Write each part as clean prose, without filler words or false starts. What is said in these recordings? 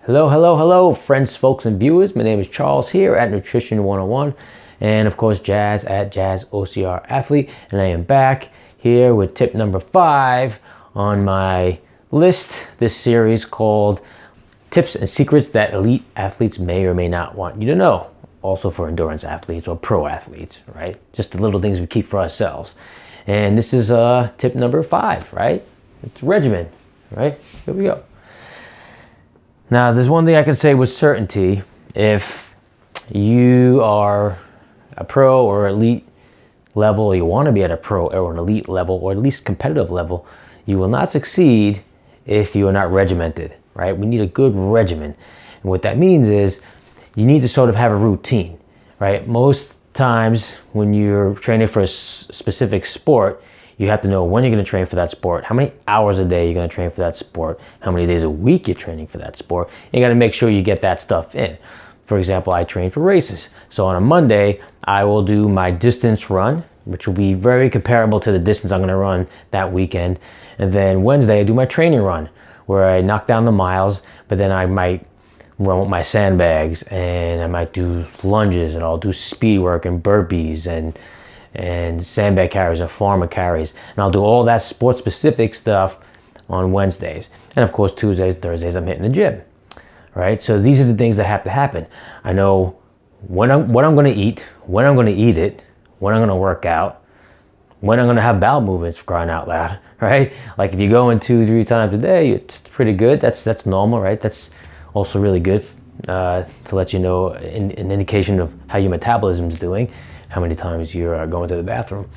Hello, hello, hello, friends, folks, and viewers. My name is Charles here at Nutrition 101, and of course, Jazz at Jazz OCR Athlete. And I am back here with tip number 5 on my list. This series called Tips and Secrets That Elite Athletes May or May Not Want You to Know. Also for endurance athletes or pro athletes, right? Just the little things we keep for ourselves. And this is tip number 5, right? It's regimen, right? Here we go. Now, there's one thing I can say with certainty. If you are a pro or elite level, you want to be at a pro or an elite level, or at least competitive level, you will not succeed if you are not regimented, right? We need a good regimen. And what that means is you need to sort of have a routine, right? Most times when you're training for a specific sport, you have to know when you're going to train for that sport, how many hours a day you're going to train for that sport, how many days a week you're training for that sport. You got to make sure you get that stuff in. For example, I train for races. So on a Monday, I will do my distance run, which will be very comparable to the distance I'm going to run that weekend. And then Wednesday, I do my training run, where I knock down the miles, but then I might run with my sandbags, and I might do lunges, and I'll do speed work and burpees and sandbag carries and farmer carries, and I'll do all that sport specific stuff on Wednesdays. And of course, Tuesdays, Thursdays, I'm hitting the gym, right? So these are the things that have to happen. I know what I'm going to eat, when I'm going to eat it, when I'm going to work out, when I'm going to have bowel movements, for crying out loud, right? Like if you go in 2-3 times a day, it's pretty good. That's normal, right? That's also really good to let you know an indication of how your metabolism is doing, how many times you're going to the bathroom.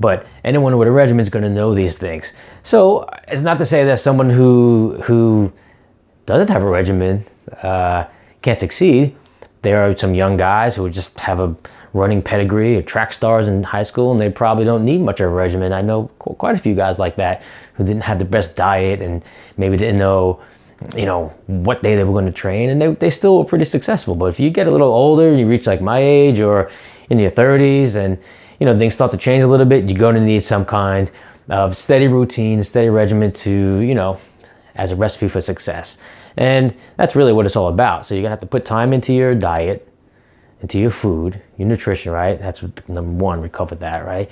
But anyone with a regimen is going to know these things. So it's not to say that someone who doesn't have a regimen can't succeed. There are some young guys who just have a running pedigree, or track stars in high school, and they probably don't need much of a regimen. I know quite a few guys like that who didn't have the best diet and maybe didn't know what day they were going to train, and they still were pretty successful. But if you get a little older, you reach like my age or in your 30s, and things start to change a little bit, you're going to need some kind of steady routine, steady regimen to, as a recipe for success. And that's really what it's all about. So you're gonna have to put time into your diet, into your food, your nutrition, right? That's what number 1, we covered that, right?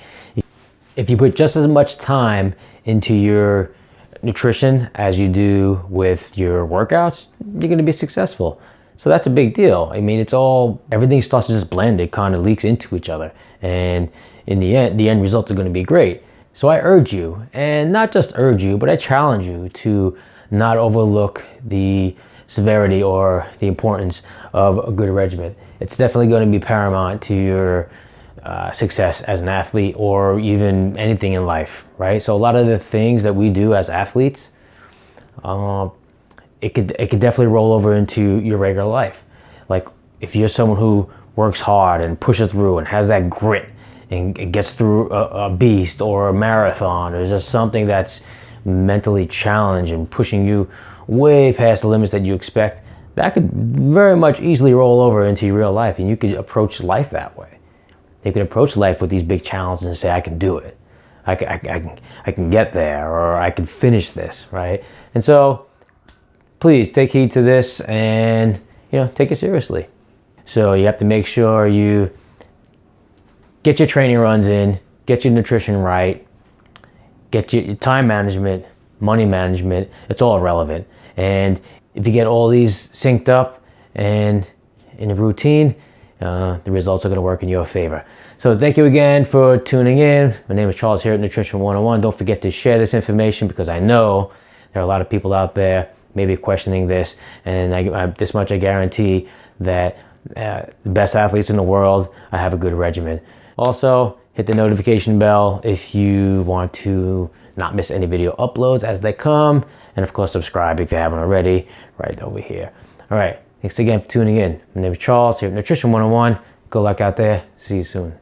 If you put just as much time into your nutrition as you do with your workouts, you're going to be successful. So that's a big deal. I mean, everything starts to just blend. It kind of leaks into each other, and in the end results are going to be great. So I urge you, and not just urge you, but I challenge you to not overlook the severity or the importance of a good regimen. It's definitely going to be paramount to your success as an athlete, or even anything in life, right? So a lot of the things that we do as athletes, it could definitely roll over into your regular life. Like if you're someone who works hard and pushes through and has that grit and gets through a beast or a marathon, or just something that's mentally challenging, pushing you way past the limits that you expect, that could very much easily roll over into your real life, and you could approach life that way. You can approach life with these big challenges and say, I can do it. I can get there, or I can finish this, right? And so please take heed to this and, take it seriously. So you have to make sure you get your training runs in, get your nutrition right, get your time management, money management. It's all relevant. And if you get all these synced up and in a routine, the results are going to work in your favor. So thank you again for tuning in. My name is Charles here at Nutrition 101. Don't forget to share this information, because I know there are a lot of people out there maybe questioning this, and this much I guarantee that the best athletes in the world have a good regimen. Also, hit the notification bell if you want to not miss any video uploads as they come, and of course subscribe if you haven't already, right over here. All right. Thanks again for tuning in. My name is Charles here at Nutrition 101. Good luck out there. See you soon.